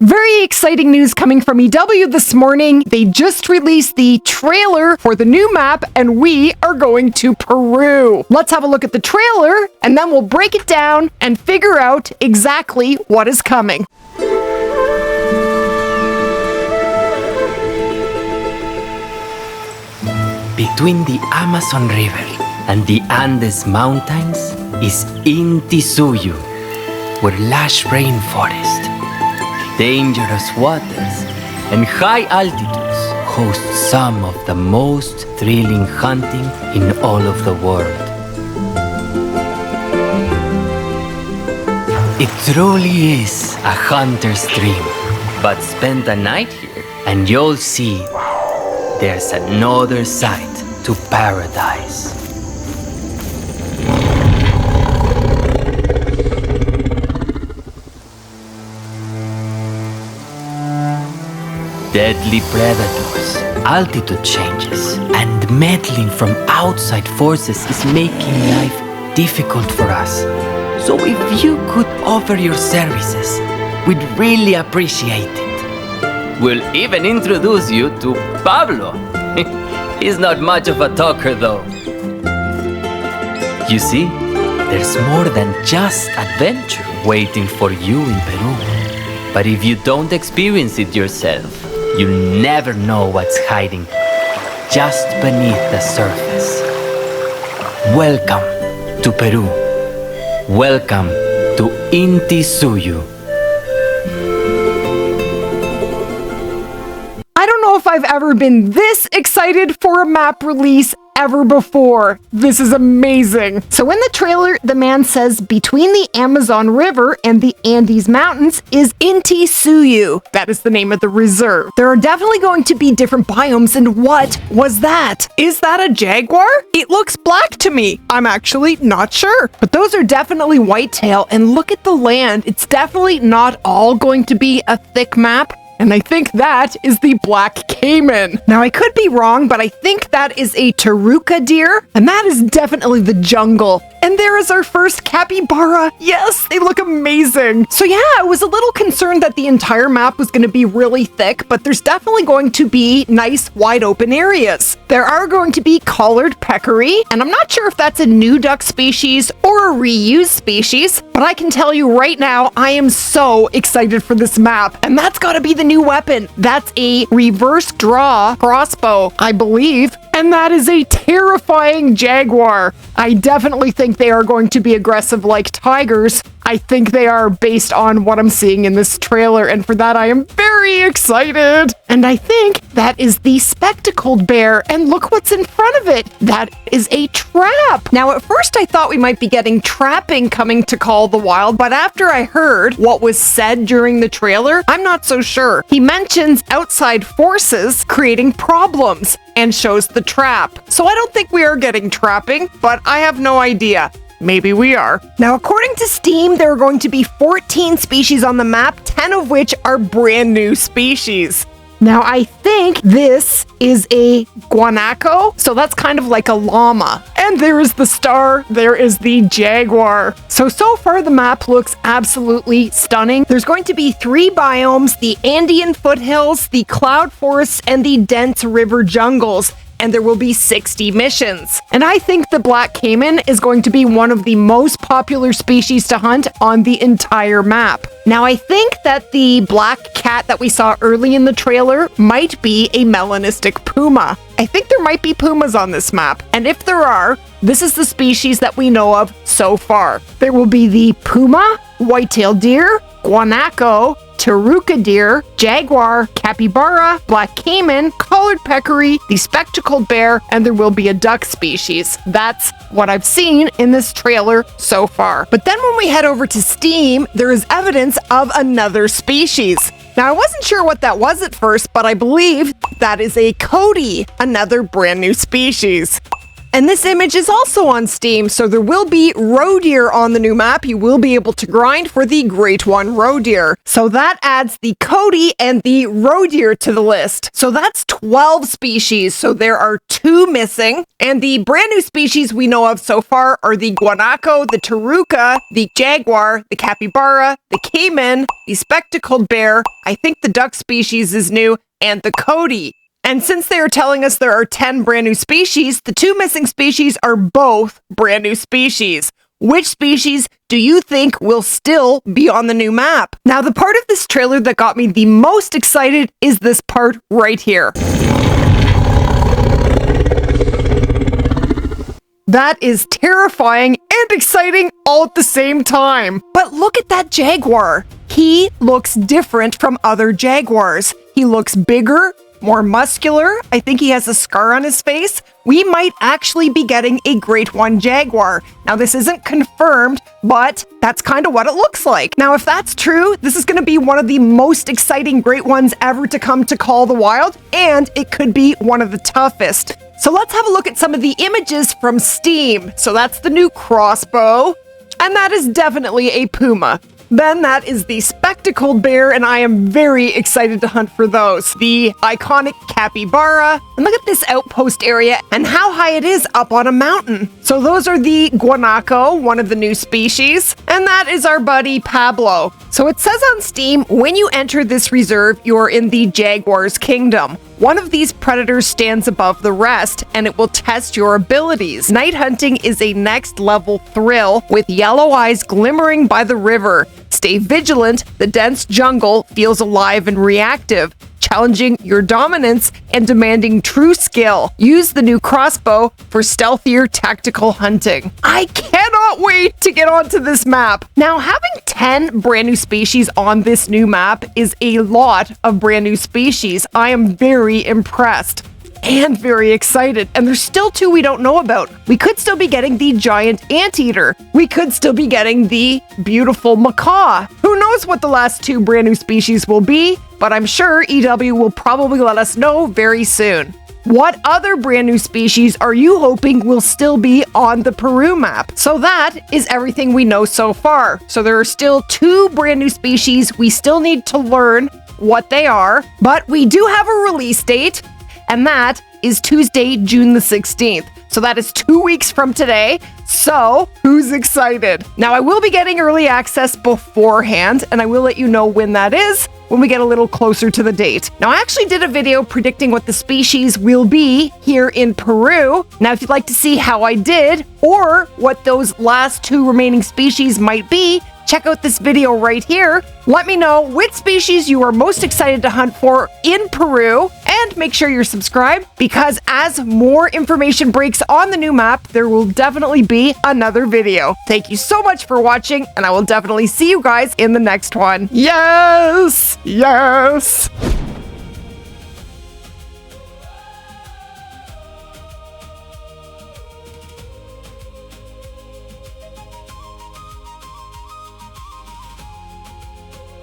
Very exciting news coming from EW this morning. They just released the trailer for the new map, and we are going to Peru. Let's have a look at the trailer, and then we'll break it down and figure out exactly what is coming. Between the Amazon River and the Andes Mountains is Intisuyu, where lush rainforest, dangerous waters, and high altitudes host some of the most thrilling hunting in all of the world. It truly is a hunter's dream, but spend a night here and you'll see there's another side to paradise. Deadly predators, altitude changes, and meddling from outside forces is making life difficult for us. So if you could offer your services, we'd really appreciate it. We'll even introduce you to Pablo. He's not much of a talker though. You see, there's more than just adventure waiting for you in Peru. But if you don't experience it yourself, you'll never know what's hiding just beneath the surface. Welcome to Peru. Welcome to Intisuyu. I don't know if I've ever been this excited for a map release ever before. This is amazing. So in the trailer, the man says between the Amazon River and the Andes Mountains is Intisuyu. That is the name of the reserve. There are definitely going to be different biomes, and what was that? Is that a jaguar? It looks black to me. I'm actually not sure. But those are definitely whitetail, and look at the land. It's definitely not all going to be a thick map. And I think that is the black Caiman. Now, I could be wrong, but I think that is a Taruca deer, and that is definitely the jungle. And there is our first capybara. Yes, they look amazing. So yeah, I was a little concerned that the entire map was going to be really thick, but there's definitely going to be nice wide open areas. There are going to be collared peccary, and I'm not sure if that's a new duck species or a reused species, but I can tell you right now, I am so excited for this map, and that's got to be the new weapon. That's a reverse draw crossbow, I believe, and that is a terrifying jaguar. I definitely think they are going to be aggressive like tigers. I think they are based on what I'm seeing in this trailer, and for that I am very excited. And I think that is the spectacled bear, and look what's in front of it. That is a trap. Now at first I thought we might be getting trapping coming to Call of the Wild, but after I heard what was said during the trailer, I'm not so sure. He mentions outside forces creating problems and shows the trap. So I don't think we are getting trapping, but I have no idea. Maybe we are. Now, according to Steam, there are going to be 14 species on the map, 10 of which are brand new species. Now, I think this is a Guanaco, so that's kind of like a llama. And there is the star, there is the jaguar. So far the map looks absolutely stunning. There's going to be 3 biomes, the Andean Foothills, the cloud forests, and the dense river jungles. And there will be 60 missions. And I think the black Caiman is going to be one of the most popular species to hunt on the entire map. Now, I think that the black cat that we saw early in the trailer might be a melanistic puma. I think there might be pumas on this map. And if there are, this is the species that we know of so far. There will be the puma, white-tailed deer, guanaco, Taruca deer, jaguar, capybara, black Caiman, collared peccary, the spectacled bear, and there will be a duck species. That's what I've seen in this trailer so far. But then when we head over to Steam, there is evidence of another species. Now, I wasn't sure what that was at first, but I believe that is a Cody, another brand new species. And this image is also on Steam, so there will be roe deer on the new map. You will be able to grind for the Great One roe deer. So that adds the Cody and the roe deer to the list. So that's 12 species, so there are 2 missing. And the brand new species we know of so far are the Guanaco, the Taruca, the Jaguar, the Capybara, the Caiman, the spectacled bear, I think the duck species is new, and the Cody. And since they are telling us there are 10 brand new species, the 2 missing species are both brand new species. Which species do you think will still be on the new map? Now, the part of this trailer that got me the most excited is this part right here. That is terrifying and exciting all at the same time. But look at that Jaguar. He looks different from other Jaguars. He looks bigger, more muscular. I think he has a scar on his face. We might actually be getting a Great One Jaguar. Now, this isn't confirmed, but that's kind of what it looks like. Now, if that's true, this is going to be one of the most exciting Great Ones ever to come to Call of the Wild, and it could be one of the toughest. So let's have a look at some of the images from Steam. So that's the new crossbow, and that is definitely a puma. Then that is the spectacled bear, and I am very excited to hunt for those. The iconic capybara, and look at this outpost area and how high it is up on a mountain. So those are the guanaco, one of the new species, and that is our buddy Pablo. So it says on Steam, when you enter this reserve, you're in the Jaguars kingdom. One of these predators stands above the rest, and it will test your abilities. Night hunting is a next level thrill with yellow eyes glimmering by the river. Stay vigilant, the dense jungle feels alive and reactive, challenging your dominance and demanding true skill. Use the new crossbow for stealthier tactical hunting. I cannot wait to get onto this map. Now, having 10 brand new species on this new map is a lot of brand new species. I am very impressed and very excited. And there's still 2 we don't know about. We could still be getting the giant anteater. We could still be getting the beautiful macaw. Who knows what the last 2 brand new species will be, but I'm sure EW will probably let us know very soon. What other brand new species are you hoping will still be on the Peru map? So that is everything we know so far. So there are still 2 brand new species. We still need to learn what they are, but we do have a release date, and that is Tuesday, June the 16th. So that is 2 weeks from today. So who's excited? Now, I will be getting early access beforehand, and I will let you know when that is when we get a little closer to the date. Now, I actually did a video predicting what the species will be here in Peru. Now, if you'd like to see how I did, or what those last 2 remaining species might be, check out this video right here. Let me know which species you are most excited to hunt for in Peru, and make sure you're subscribed, because as more information breaks on the new map, there will definitely be another video. Thank you so much for watching, and I will definitely see you guys in the next one. Yes! Yes!